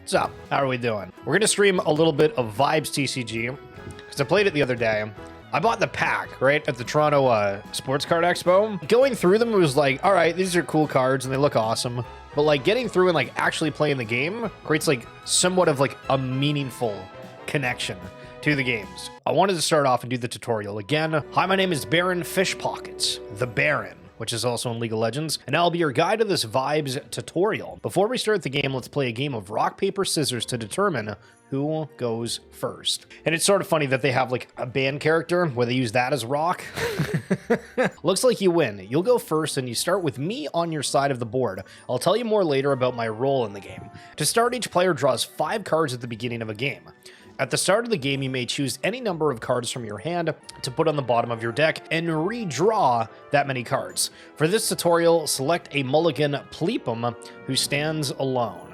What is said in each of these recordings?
What's up? How are we doing? We're gonna stream a little bit of Vibes TCG because I played it the other day. I bought the pack, right, at the Toronto Sports Card Expo. Going through them, it was like, all right, these are cool cards and they look awesome. But like getting through and like actually playing the game creates like somewhat of like a meaningful connection to the games. I wanted to start off and do the tutorial again. Hi, my name is Baron Fish Pockets, the Baron, which is also in League of Legends, and I'll be your guide to this Vibes tutorial. Before we start the game, let's play a game of rock, paper, scissors to determine who goes first. And it's sort of funny that they have like a band character where they use that as rock. Looks like you win. You'll go first and you start with me on your side of the board. I'll tell you more later about my role in the game. To start, each player draws 5 cards at the beginning of a game. At the start of the game, you may choose any number of cards from your hand to put on the bottom of your deck and redraw that many cards. For this tutorial, select a Mulligan Pleepum who stands alone.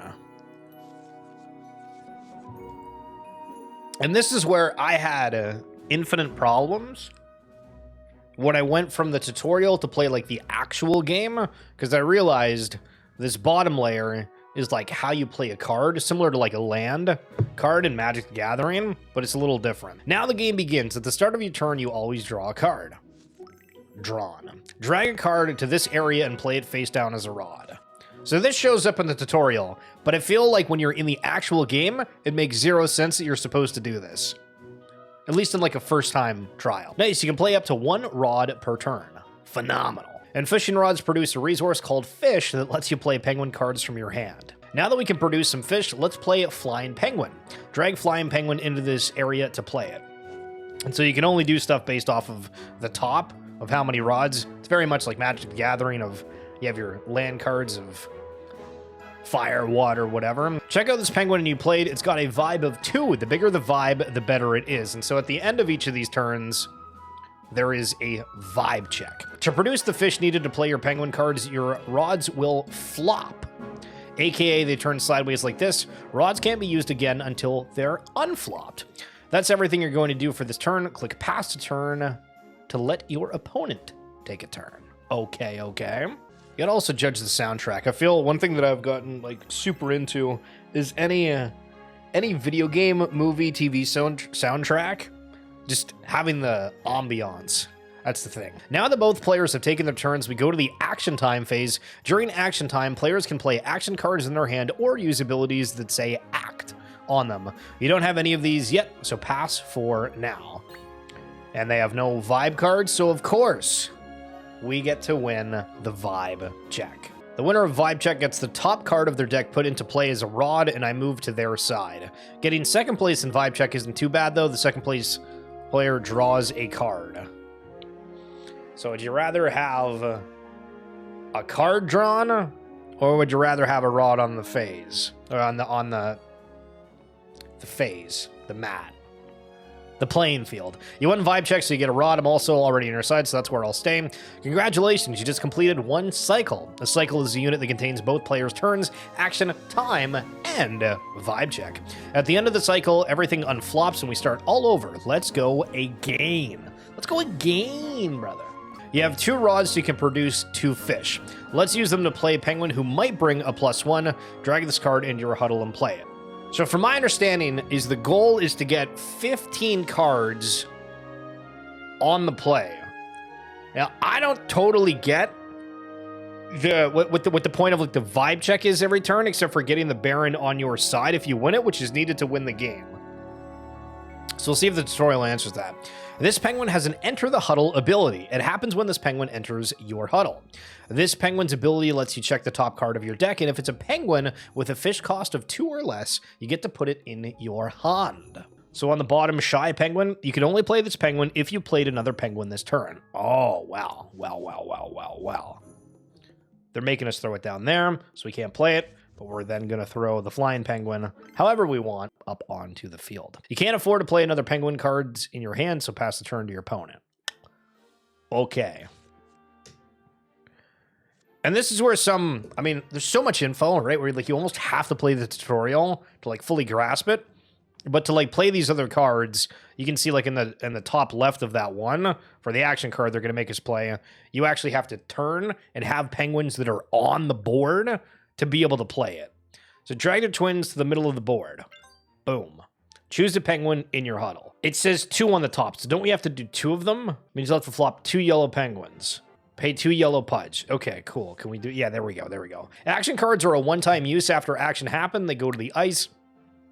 And this is where I had infinite problems when I went from the tutorial to play like the actual game, because I realized this bottom layer is like how you play a card, similar to like a land card in Magic the Gathering, but it's a little different. Now the game begins. At the start of your turn, you always draw a card. Drawn. Drag a card to this area and play it face down as a rod. So this shows up in the tutorial, but I feel like when you're in the actual game, it makes 0 sense that you're supposed to do this. At least in like a first time trial. Nice, you can play up to 1 rod per turn. Phenomenal. And fishing rods produce a resource called fish that lets you play penguin cards from your hand. Now that we can produce some fish, let's play Flying Penguin. Drag Flying Penguin into this area to play it. And so you can only do stuff based off of the top of how many rods. It's very much like Magic the Gathering of you have your land cards of fire, water, whatever. Check out this penguin you played. It's got a vibe of 2. The bigger the vibe, the better it is. And so at the end of each of these turns, there is a vibe check. To produce the fish needed to play your penguin cards, your rods will flop. AKA they turn sideways like this. Rods can't be used again until they're unflopped. That's everything you're going to do for this turn. Click pass to turn to let your opponent take a turn. Okay. You gotta also judge the soundtrack. I feel one thing that I've gotten like super into is any video game, movie, TV soundtrack. Just having the ambiance. That's the thing. Now that both players have taken their turns, we go to the action time phase. During action time, players can play action cards in their hand or use abilities that say act on them. You don't have any of these yet, so pass for now. And they have no vibe cards, so of course, we get to win the vibe check. The winner of Vibe Check gets the top card of their deck put into play as a rod, and I move to their side. Getting second place in Vibe Check isn't too bad, though. The second place player draws a card. So would you rather have a card drawn, or would you rather have a rod on the phase, or on the phase, the mat, the playing field? You won Vibe Check, so you get a rod. I'm also already on your side, so that's where I'll stay. Congratulations, you just completed 1 cycle. A cycle is a unit that contains both players' turns, action, time, and Vibe Check. At the end of the cycle, everything unflops and we start all over. Let's go again. Let's go again, brother. You have 2 rods, so you can produce 2 fish. Let's use them to play Penguin, who might bring a +1. Drag this card into your huddle and play it. So from my understanding, is the goal is to get 15 cards on the play. Now, I don't totally get what the point of like the vibe check is every turn, except for getting the Baron on your side if you win it, which is needed to win the game. So we'll see if the tutorial answers that. This penguin has an Enter the Huddle ability. It happens when this penguin enters your huddle. This penguin's ability lets you check the top card of your deck, and if it's a penguin with a fish cost of 2 or less, you get to put it in your hand. So on the bottom, Shy Penguin, you can only play this penguin if you played another penguin this turn. Oh, well. They're making us throw it down there, so we can't play it. But we're then going to throw the Flying Penguin, however we want, up onto the field. You can't afford to play another penguin cards in your hand, so pass the turn to your opponent. Okay. And this is where there's so much info, right? Where like you almost have to play the tutorial to like fully grasp it. But to like play these other cards, you can see like in the top left of that one, for the action card they're going to make us play, you actually have to turn and have penguins that are on the board to be able to play it. So drag your twins to the middle of the board. Boom. Choose a penguin in your huddle. It says 2 on the top, so don't we have to do 2 of them? It means you'll have to flop 2 yellow penguins. Pay 2 yellow Pudge. Okay, cool. Can we do... Yeah, there we go. There we go. Action cards are a one-time use. After action happen, they go to the ice.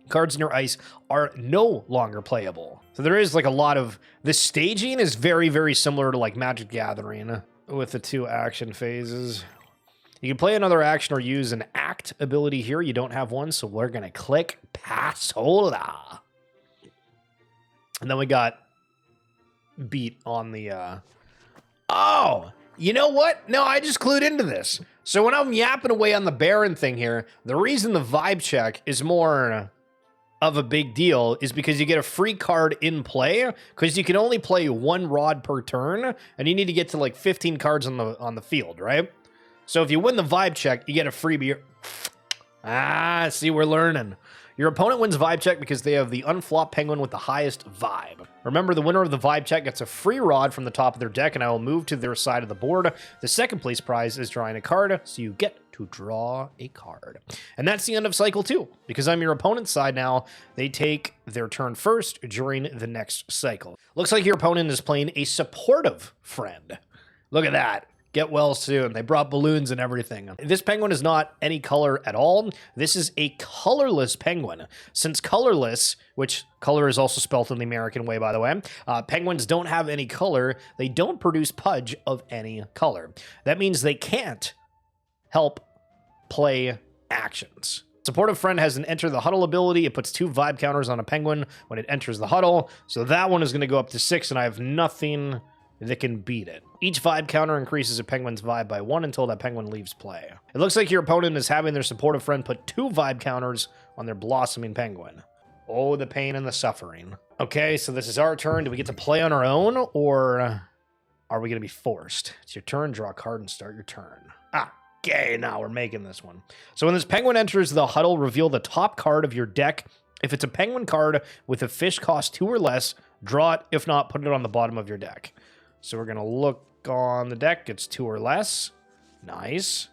Cards in your ice are no longer playable. So there is like a lot of... The staging is very, very similar to like Magic Gathering with the 2 action phases. You can play another action or use an act ability here. You don't have one, so we're going to click Passola. And then we got beat on the... Oh, you know what? No, I just clued into this. So when I'm yapping away on the Baron thing here, the reason the vibe check is more of a big deal is because you get a free card in play, because you can only play 1 rod per turn, and you need to get to like 15 cards on the field, right? So if you win the vibe check, you get a freebie. Ah, see, we're learning. Your opponent wins vibe check because they have the unflopped penguin with the highest vibe. Remember, the winner of the vibe check gets a free rod from the top of their deck, and I will move to their side of the board. The second place prize is drawing a card, so you get to draw a card. And that's the end of cycle 2. Because I'm your opponent's side now, they take their turn first during the next cycle. Looks like your opponent is playing a supportive friend. Look at that. Get well soon. They brought balloons and everything. This penguin is not any color at all. This is a colorless penguin. Since colorless, which color is also spelled in the American way, by the way, penguins don't have any color. They don't produce Pudge of any color. That means they can't help play actions. Supportive friend has an enter the huddle ability. It puts 2 vibe counters on a penguin when it enters the huddle. So that one is going to go up to 6, and I have nothing that can beat it. Each vibe counter increases a penguin's vibe by 1 until that penguin leaves play. It looks like your opponent is having their supportive friend put 2 vibe counters on their blossoming penguin. Oh, the pain and the suffering. Okay, so this is our turn. Do we get to play on our own, or are we going to be forced? It's your turn, draw a card, and start your turn. Okay, now we're making this one. So when this penguin enters the huddle, reveal the top card of your deck. If it's a penguin card with a fish cost 2 or less, draw it. If not, put it on the bottom of your deck. So we're going to look on the deck. It's 2 or less. Nice.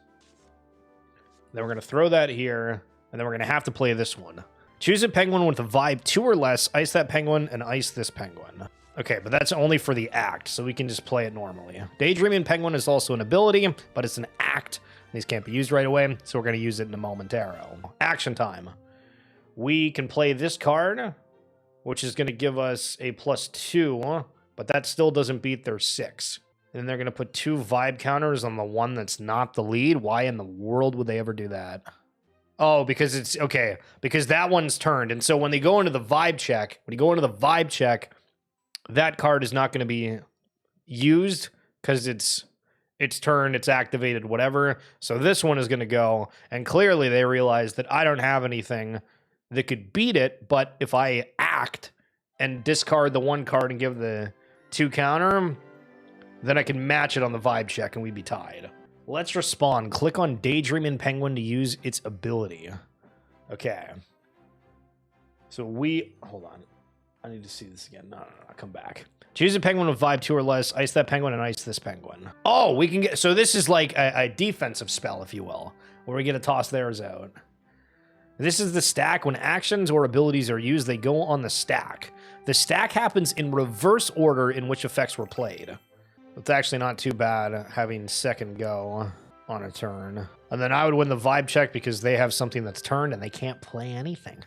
Then we're going to throw that here, and then we're going to have to play this one. Choose a penguin with a vibe 2 or less, ice that penguin, and ice this penguin. Okay, but that's only for the act, so we can just play it normally. Daydreaming Penguin is also an ability, but it's an act. These can't be used right away, so we're going to use it in a momentaro. Action time. We can play this card, which is going to give us a +2, but that still doesn't beat their 6. And then they're going to put 2 vibe counters on the one that's not the lead. Why in the world would they ever do that? Oh, because it's... Okay, because that one's turned. And so when they go into the vibe check, that card is not going to be used because it's turned, it's activated, whatever. So this one is going to go. And clearly they realize that I don't have anything that could beat it. But if I act and discard the 1 card and give the 2 counter, then I can match it on the vibe check and we'd be tied. Let's respond. Click on Daydreaming Penguin to use its ability. Okay. So hold on. I need to see this again. No, I'll come back. Choose a penguin with vibe 2 or less, ice that penguin, and ice this penguin. Oh, we can get... So this is like a defensive spell, if you will, where we get to toss theirs out. This is the stack. When actions or abilities are used, they go on the stack. The stack happens in reverse order in which effects were played. It's actually not too bad having second go on a turn. And then I would win the vibe check because they have something that's turned and they can't play anything.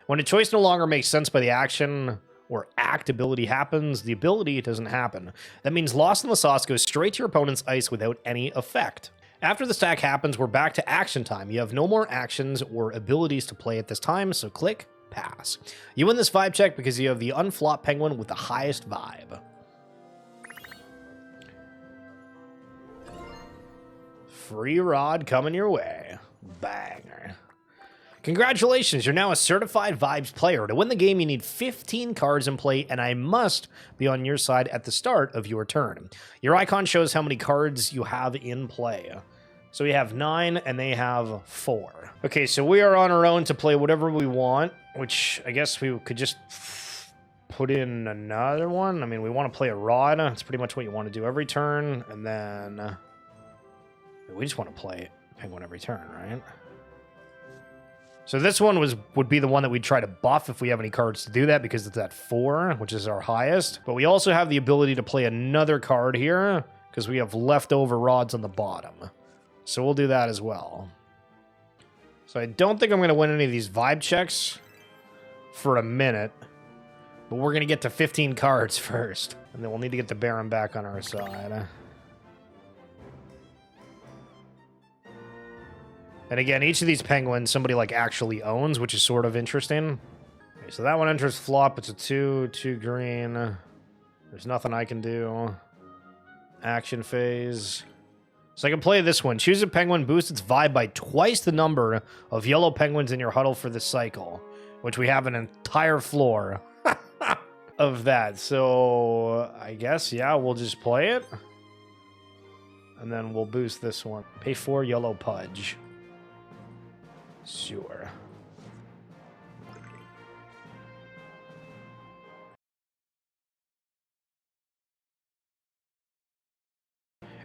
When a choice no longer makes sense by the action or act ability happens, the ability doesn't happen. That means Lost in the Sauce goes straight to your opponent's ice without any effect. After the stack happens, we're back to action time. You have no more actions or abilities to play at this time, so click pass. You win this vibe check because you have the unflopped penguin with the highest vibe. Free rod coming your way. Banger. Congratulations, you're now a certified Vibes player. To win the game, you need 15 cards in play, and I must be on your side at the start of your turn. Your icon shows how many cards you have in play. So we have 9, and they have 4. Okay, so we are on our own to play whatever we want, which I guess we could just put in another one. I mean, we want to play a rod. That's pretty much what you want to do every turn, and then we just want to play penguin every turn, right? So this one would be the one that we'd try to buff if we have any cards to do that, because it's at 4, which is our highest. But we also have the ability to play another card here because we have leftover rods on the bottom. So we'll do that as well. So I don't think I'm going to win any of these vibe checks for a minute. But we're going to get to 15 cards first. And then we'll need to get the Baron back on our side. And again, each of these penguins somebody like actually owns, which is sort of interesting. Okay, so that one enters flop. It's a 2 green. There's nothing I can do. Action phase. So I can play this one. Choose a penguin, boost its vibe by twice the number of yellow penguins in your huddle for this cycle, which we have an entire floor of that. So I guess, yeah, we'll just play it. And then we'll boost this one. Pay 4 yellow Pudge. Sure.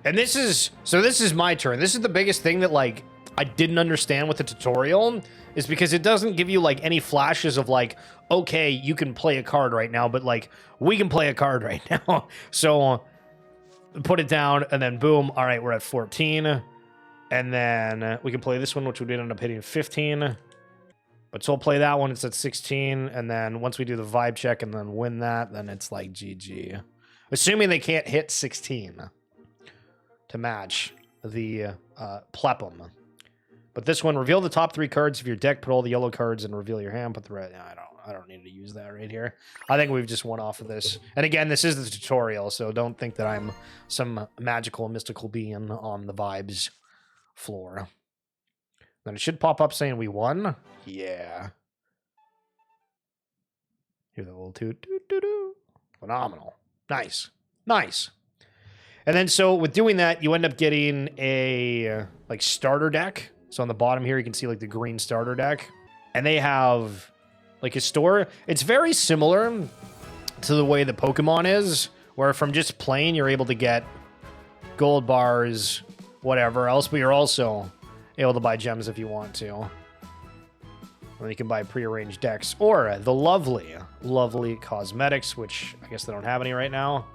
And this is my turn. This is the biggest thing that like I didn't understand with the tutorial, is because it doesn't give you like any flashes of like, okay, you can play a card right now, but like we can play a card right now. So put it down and then boom. All right, we're at 14. And then we can play this one, which would end up hitting 15. But so we'll play that one. It's at 16. And then once we do the vibe check and then win that, then it's like GG. Assuming they can't hit 16 to match the Plepum. But this one, reveal the top 3 cards of your deck, put all the yellow cards, and reveal your hand. Put the red. I don't need to use that right here. I think we've just won off of this. And again, this is the tutorial, so don't think that I'm some magical, mystical being on the vibes floor. Then it should pop up saying we won. Yeah. Hear the little toot. Phenomenal. Nice. Nice. And then so with doing that, you end up getting a like starter deck. So on the bottom here, you can see like the green starter deck. And they have like a store. It's very similar to the way the Pokemon is, where from just playing, you're able to get gold bars, whatever else, but you're also able to buy gems if you want to. And then you can buy prearranged decks or the lovely cosmetics, which I guess they don't have any right now.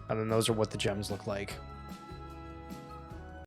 And then those are what the gems look like.